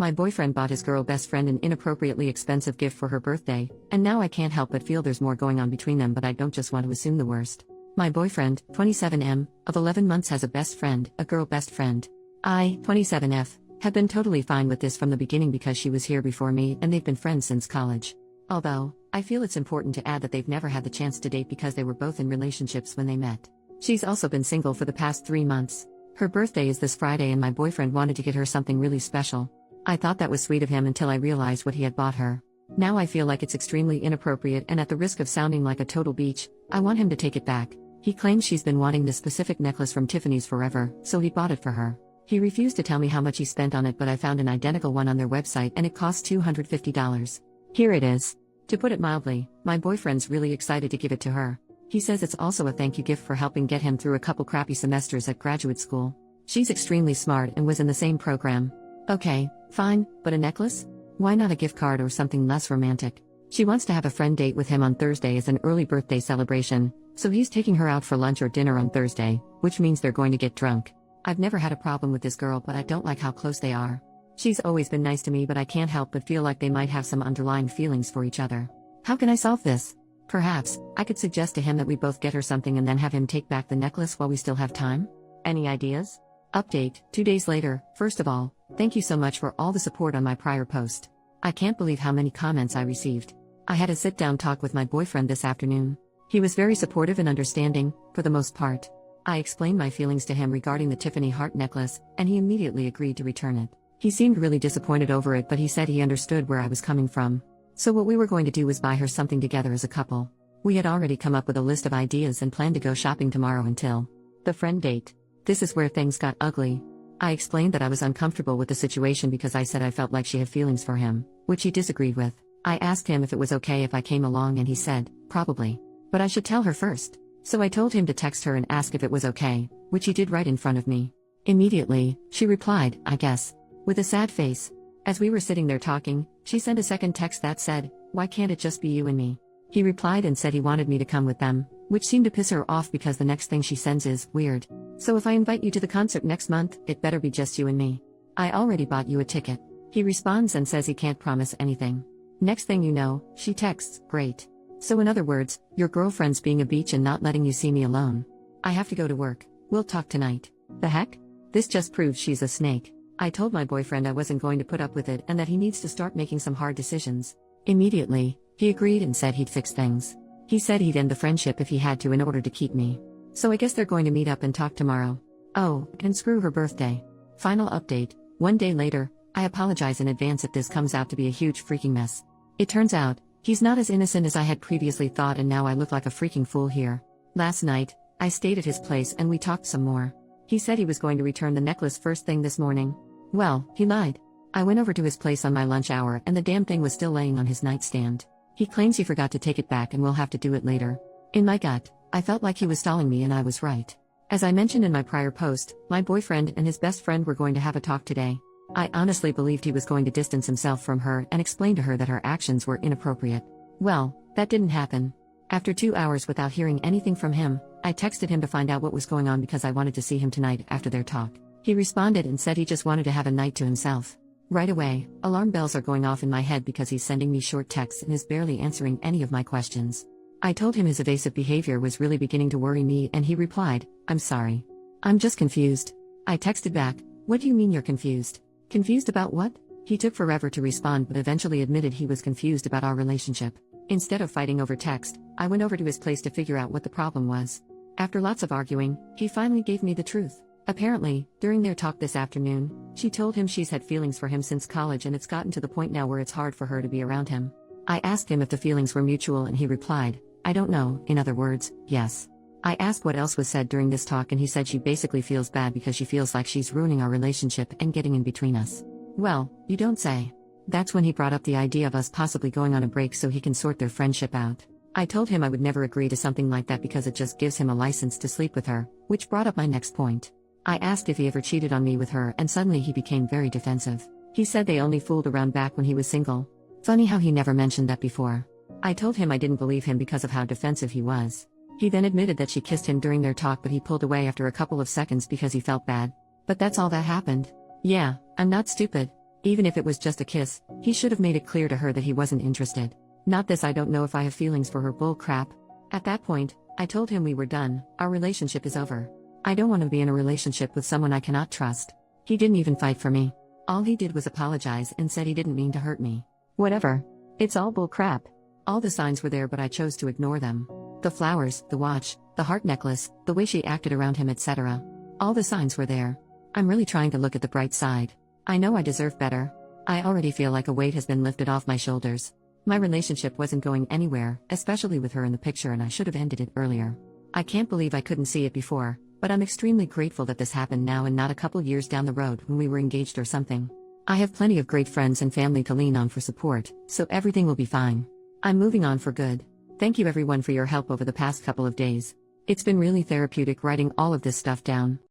My boyfriend bought his girl best friend an inappropriately expensive gift for her birthday, and now I can't help but feel there's more going on between them, but I don't just want to assume the worst. My boyfriend, 27M, of 11 months has a best friend, a girl best friend. I, 27F, have been totally fine with this from the beginning because she was here before me and they've been friends since college. Although, I feel it's important to add that they've never had the chance to date because they were both in relationships when they met. She's also been single for the past 3 months. Her birthday is this Friday and my boyfriend wanted to get her something really special. I thought that was sweet of him until I realized what he had bought her. Now I feel like it's extremely inappropriate, and at the risk of sounding like a total beach, I want him to take it back. He claims she's been wanting this specific necklace from Tiffany's forever, so he bought it for her. He refused to tell me how much he spent on it, but I found an identical one on their website and it cost $250. Here it is. To put it mildly, my boyfriend's really excited to give it to her. He says it's also a thank you gift for helping get him through a couple crappy semesters at graduate school. She's extremely smart and was in the same program. Okay, fine, but a necklace? Why not a gift card or something less romantic? She wants to have a friend date with him on Thursday as an early birthday celebration, so he's taking her out for lunch or dinner on Thursday, which means they're going to get drunk. I've never had a problem with this girl, but I don't like how close they are. She's always been nice to me, but I can't help but feel like they might have some underlying feelings for each other. How can I solve this? Perhaps, I could suggest to him that we both get her something and then have him take back the necklace while we still have time? Any ideas? Update, 2 days later. First of all, thank you so much for all the support on my prior post. I can't believe how many comments I received. I had a sit-down talk with my boyfriend this afternoon. He was very supportive and understanding, for the most part. I explained my feelings to him regarding the Tiffany heart necklace, and he immediately agreed to return it. He seemed really disappointed over it, but he said he understood where I was coming from. So what we were going to do was buy her something together as a couple. We had already come up with a list of ideas and planned to go shopping tomorrow until the friend date. This is where things got ugly. I explained that I was uncomfortable with the situation because I said I felt like she had feelings for him, which he disagreed with. I asked him if it was okay if I came along and he said, probably. But I should tell her first. So I told him to text her and ask if it was okay, which he did right in front of me. Immediately, she replied, I guess, with a sad face. As we were sitting there talking, she sent a second text that said, why can't it just be you and me? He replied and said he wanted me to come with them, which seemed to piss her off because the next thing she sends is, weird. So if I invite you to the concert next month, it better be just you and me. I already bought you a ticket. He responds and says he can't promise anything. Next thing you know, she texts, great. So in other words, your girlfriend's being a beach and not letting you see me alone. I have to go to work. We'll talk tonight. The heck? This just proves she's a snake. I told my boyfriend I wasn't going to put up with it and that he needs to start making some hard decisions. Immediately, he agreed and said he'd fix things. He said he'd end the friendship if he had to in order to keep me. So I guess they're going to meet up and talk tomorrow. Oh, and screw her birthday. Final update, 1 day later. I apologize in advance if this comes out to be a huge freaking mess. It turns out, he's not as innocent as I had previously thought, and now I look like a freaking fool here. Last night, I stayed at his place and we talked some more. He said he was going to return the necklace first thing this morning. Well, he lied. I went over to his place on my lunch hour and the damn thing was still laying on his nightstand. He claims he forgot to take it back and will have to do it later. In my gut, I felt like he was stalling me, and I was right. As I mentioned in my prior post, my boyfriend and his best friend were going to have a talk today. I honestly believed he was going to distance himself from her and explain to her that her actions were inappropriate. Well, that didn't happen. After 2 hours without hearing anything from him, I texted him to find out what was going on because I wanted to see him tonight after their talk. He responded and said he just wanted to have a night to himself. Right away, alarm bells are going off in my head because he's sending me short texts and is barely answering any of my questions. I told him his evasive behavior was really beginning to worry me, and he replied, I'm sorry. I'm just confused. I texted back, what do you mean you're confused? Confused about what? He took forever to respond but eventually admitted he was confused about our relationship. Instead of fighting over text, I went over to his place to figure out what the problem was. After lots of arguing, he finally gave me the truth. Apparently, during their talk this afternoon, she told him she's had feelings for him since college and it's gotten to the point now where it's hard for her to be around him. I asked him if the feelings were mutual and he replied, I don't know, in other words, yes. I asked what else was said during this talk and he said she basically feels bad because she feels like she's ruining our relationship and getting in between us. Well, you don't say. That's when he brought up the idea of us possibly going on a break so he can sort their friendship out. I told him I would never agree to something like that because it just gives him a license to sleep with her, which brought up my next point. I asked if he ever cheated on me with her and suddenly he became very defensive. He said they only fooled around back when he was single. Funny how he never mentioned that before. I told him I didn't believe him because of how defensive he was. He then admitted that she kissed him during their talk but he pulled away after a couple of seconds because he felt bad. But that's all that happened. Yeah, I'm not stupid. Even if it was just a kiss, he should have made it clear to her that he wasn't interested. Not this I don't know if I have feelings for her bull crap. At that point, I told him we were done, our relationship is over. I don't want to be in a relationship with someone I cannot trust. He didn't even fight for me. All he did was apologize and said he didn't mean to hurt me. Whatever. It's all bull crap. All the signs were there but I chose to ignore them. The flowers, the watch, the heart necklace, the way she acted around him, etc. All the signs were there. I'm really trying to look at the bright side. I know I deserve better. I already feel like a weight has been lifted off my shoulders. My relationship wasn't going anywhere, especially with her in the picture, and I should have ended it earlier. I can't believe I couldn't see it before, but I'm extremely grateful that this happened now and not a couple years down the road when we were engaged or something. I have plenty of great friends and family to lean on for support, so everything will be fine. I'm moving on for good. Thank you everyone for your help over the past couple of days. It's been really therapeutic writing all of this stuff down.